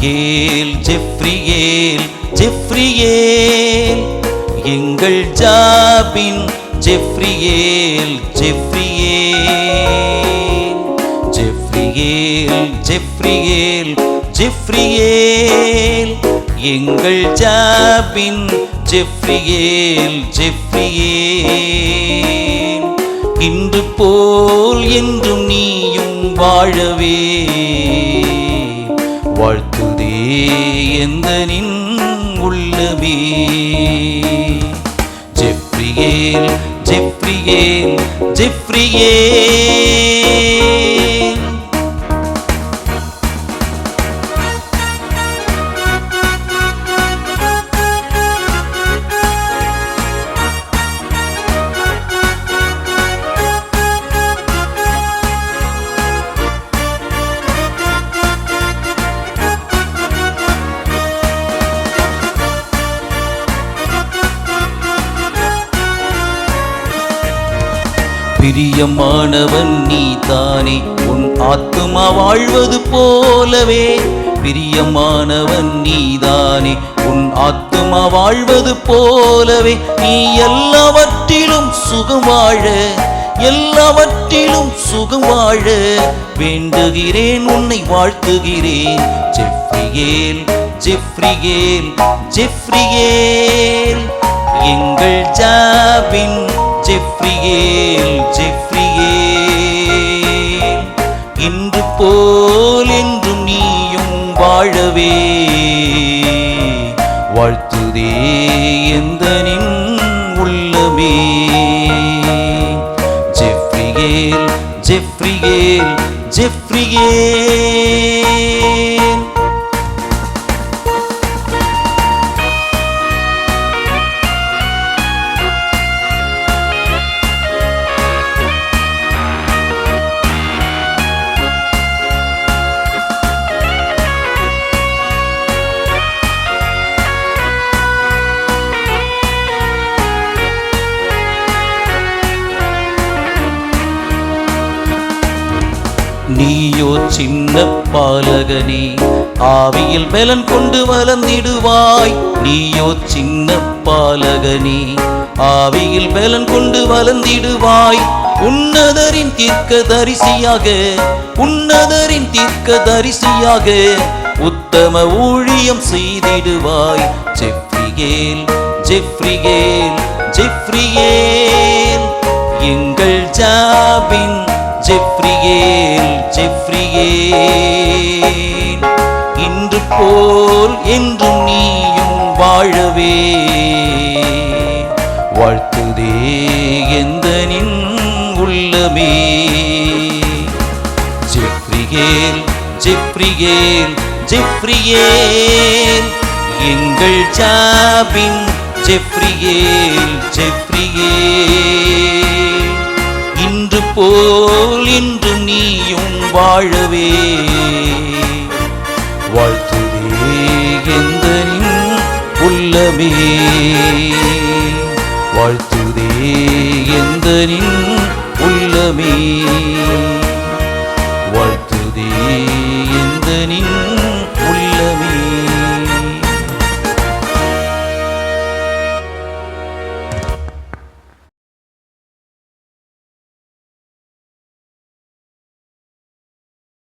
ஜெப்ரியேல் ஜெப்ரியேல் ஜெப்ரியேல் எங்கள் ஜாபின் ஜெப்ரியேல் ஜெப்ரியேல் ஜெப்ரியேல் ஜெப்ரியேல் ஜெப்ரியேல் எங்கள் ஜாபின் ஜெப்ரியேல் ஜெப்ரியேல் இன்று போல் என்றும் நீயும் வாழவே வாழ்த்துதே எந்தனின் உள்ளமே ஜெப்ரியேல் ஜெப்ரியேல் ஜெப்ரியேல் பிரியமானவன் நீதானே உன் ஆத்துமா வாழ்வது போலவே பிரியமானவன் நீதானே உன் ஆத்துமா வாழ்வது போலவே நீ எல்லாவற்றிலும் சுகம் வாழ எல்லாவற்றிலும் சுகம் வாழ வேண்டுகிறேன் உன்னை வாழ்த்துகிறேன் ஜெப்ரியேல் ஜெப்ரியேல் ஜெப்ரியேல் எங்கள் ஜாபின் ஜெப்ரியேல் ஜெப்ரியேல் இன்று போல் என்றும் நீயும் வாழவே வாழ்த்துதே எந்தனின் உள்ளமே ஜெப்ரியேல் ஜெப்ரியேல் ஜெப்ரியேல் நீயோ சின்ன பாலகனே ஆவியில் பலன் கொண்டு வளர்ந்திடுவாய் நீயோ சின்ன பாலகனே ஆவியில் பலன் கொண்டு வளர்ந்திடுவாய் உன்னதரின் தீர்க்கதரிசியாக உன்னதரின் தீர்க்கதரிசியாக உத்தம ஊழியம் செய்திடுவாய் ஜெப்ரியேல் ஜெப்ரியேல் ஜெப்ரியேல் எங்கள் ஜாபின் ஜெப்ரியேல் ஜெப்ரியேல் இன்று போல் என்றும் நீயும் வாழவே வாழ்த்துதே எந்தனின் உள்ளமே ஜெப்ரியேல் ஜெப்ரியேல் ஜெப்ரியேல் எங்கள் ஜாபின் ஜெப்ரியேல் ஜெப்ரியேல் இன்று போல் என்றும் நீயும் வாழவே வாழ்த்துதே எந்தனின் உள்ளமே வாழ்த்துதே எந்தனின் உள்ளமே